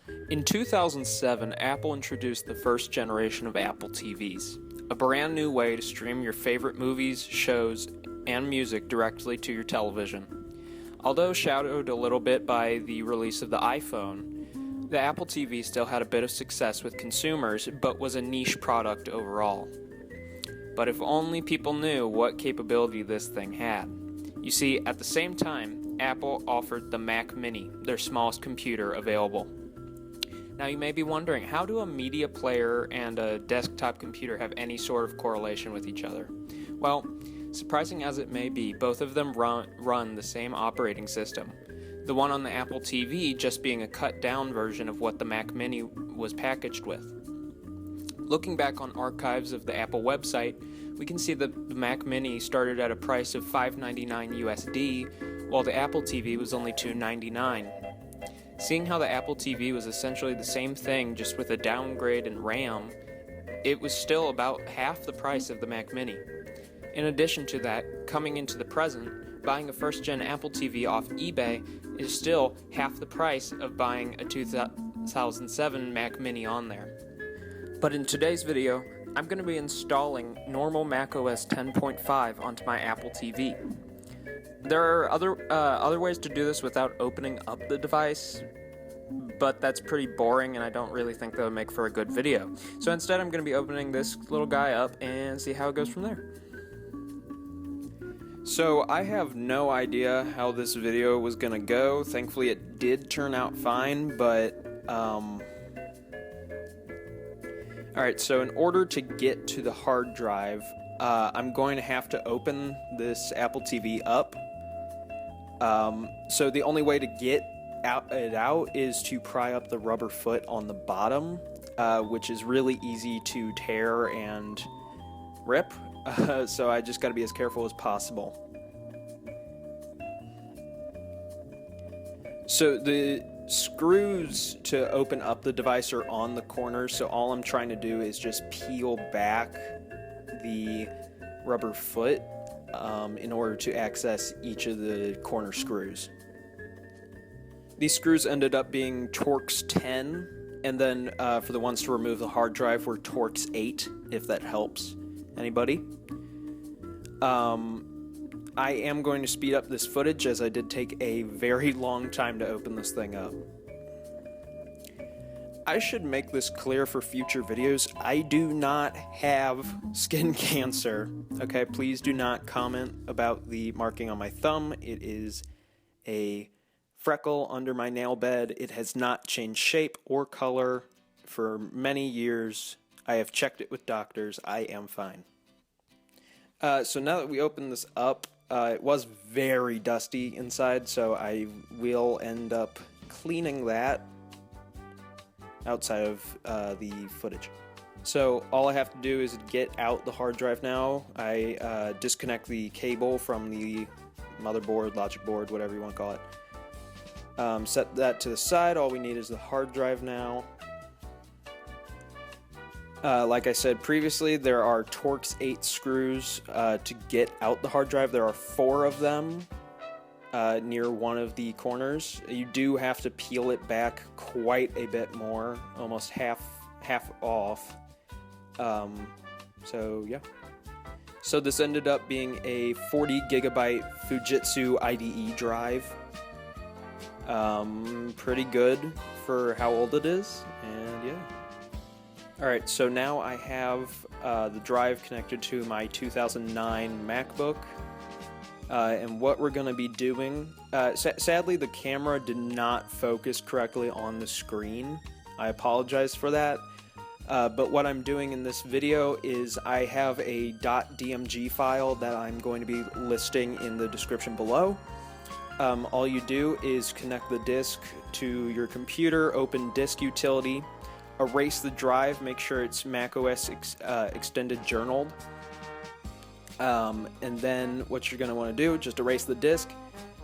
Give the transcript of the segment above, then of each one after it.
In 2007, Apple introduced the first generation of Apple TVs, a brand new way to stream your favorite movies, shows, and music directly to your television. Although shadowed a little bit by the release of the iPhone, the Apple TV still had a bit of success with consumers, but was a niche product overall. But if only people knew what capability this thing had. You see, at the same time, Apple offered the Mac Mini, their smallest computer available. Now you may be wondering, how do a media player and a desktop computer have any sort of correlation with each other? Well, surprising as it may be, both of them run the same operating system. The one on the Apple TV just being a cut-down version of what the Mac Mini was packaged with. Looking back on archives of the Apple website, we can see that the Mac Mini started at a price of $599 USD, while the Apple TV was only $299. Seeing how the Apple TV was essentially the same thing, just with a downgrade in RAM, it was still about half the price of the Mac Mini. In addition to that, coming into the present, buying a first-gen Apple TV off eBay is still half the price of buying a 2007 Mac Mini on there. But in today's video, I'm going to be installing normal macOS 10.5 onto my Apple TV. There are other ways to do this without opening up the device, but that's pretty boring and I don't really think that would make for a good video. So instead I'm going to be opening this little guy up and see how it goes from there. So I have no idea how this video was going to go. Thankfully it did turn out fine, but alright, so in order to get to the hard drive, I'm going to have to open this Apple TV up. So the only way to get it out is to pry up the rubber foot on the bottom, which is really easy to tear and rip, so I just got to be as careful as possible. So the screws to open up the device are on the corners, so all I'm trying to do is just peel back the rubber foot in order to access each of the corner screws. These screws ended up being Torx 10, and then for the ones to remove the hard drive were Torx 8, if that helps anybody. I am going to speed up this footage as I did take a very long time to open this thing up. I should make this clear for future videos. I do not have skin cancer. Okay, please do not comment about the marking on my thumb. It is a freckle under my nail bed. It has not changed shape or color for many years. I have checked it with doctors. I am fine. So now that we open this up, it was very dusty inside, so I will end up cleaning that outside of the footage. So all I have to do is get out the hard drive now. I disconnect the cable from the motherboard, logic board, whatever you want to call it. Set that to the side. All we need is the hard drive now. Like I said previously, there are Torx 8 screws to get out the hard drive. There are 4 of them near one of the corners. You do have to peel it back quite a bit more, almost half off. So yeah. So this ended up being a 40 gigabyte Fujitsu IDE drive. Pretty good for how old it is, and yeah. Alright, so now I have the drive connected to my 2009 MacBook, and what we're going to be doing, sadly the camera did not focus correctly on the screen. I apologize for that, but what I'm doing in this video is I have a .dmg file that I'm going to be listing in the description below. All you do is connect the disk to your computer, open disk utility, erase the drive, make sure it's macOS extended journaled, and then what you're going to want to do, just erase the disk,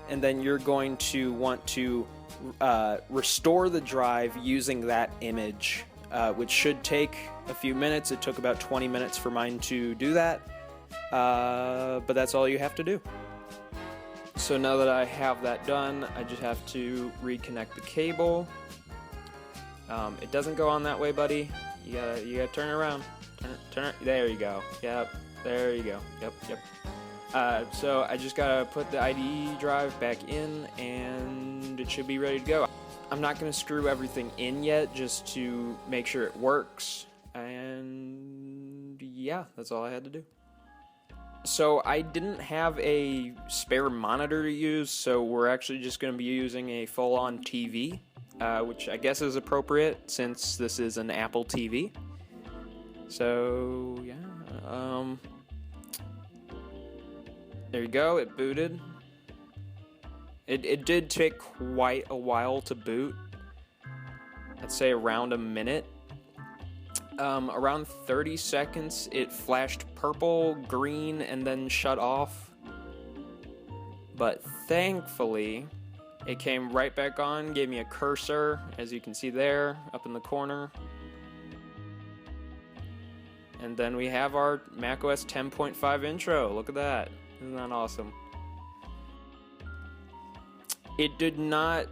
and then you're going to want to restore the drive using that image, which should take a few minutes. It took about 20 minutes for mine to do that, but that's all you have to do. So now that I have that done, I just have to reconnect the cable. It doesn't go on that way, buddy. You gotta turn it around. Turn it. There you go. Yep. There you go. Yep. So I just gotta put the IDE drive back in, and it should be ready to go. I'm not gonna screw everything in yet, just to make sure it works. And yeah, that's all I had to do. So I didn't have a spare monitor to use, so we're actually just going to be using a full-on TV, which I guess is appropriate since this is an Apple TV. So yeah, there you go. It booted. It did take quite a while to boot. I'd say around a minute. Around 30 seconds, it flashed purple, green, and then shut off. But thankfully, it came right back on, gave me a cursor, as you can see there, up in the corner. And then we have our macOS 10.5 intro. Look at that. Isn't that awesome? It did not,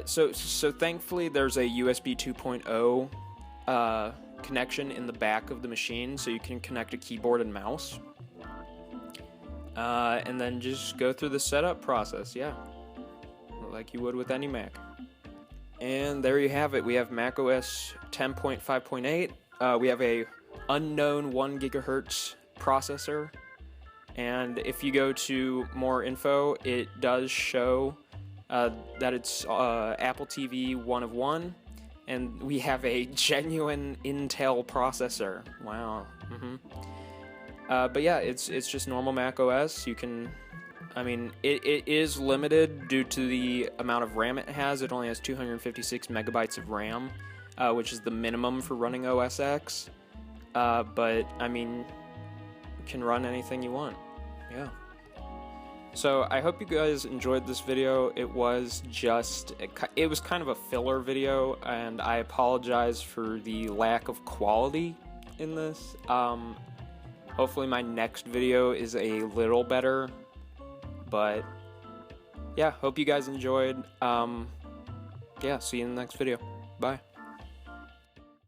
so thankfully there's a USB 2.0, connection in the back of the machine, so you can connect a keyboard and mouse, and then just go through the setup process, yeah, like you would with any Mac. And there you have it. We have macOS 10.5.8. We have a unknown 1 gigahertz processor, and if you go to more info, it does show that it's Apple TV 1 of 1. And we have a genuine Intel processor. Wow. But yeah, it's just normal Mac OS. You can, I mean, it is limited due to the amount of RAM it has. It only has 256 megabytes of RAM, which is the minimum for running OS X. But I mean, you can run anything you want. Yeah. So I hope you guys enjoyed this video. It was kind of a filler video, and I apologize for the lack of quality in this. Hopefully my next video is a little better, but yeah, hope you guys enjoyed. Yeah, see you in the next video. Bye.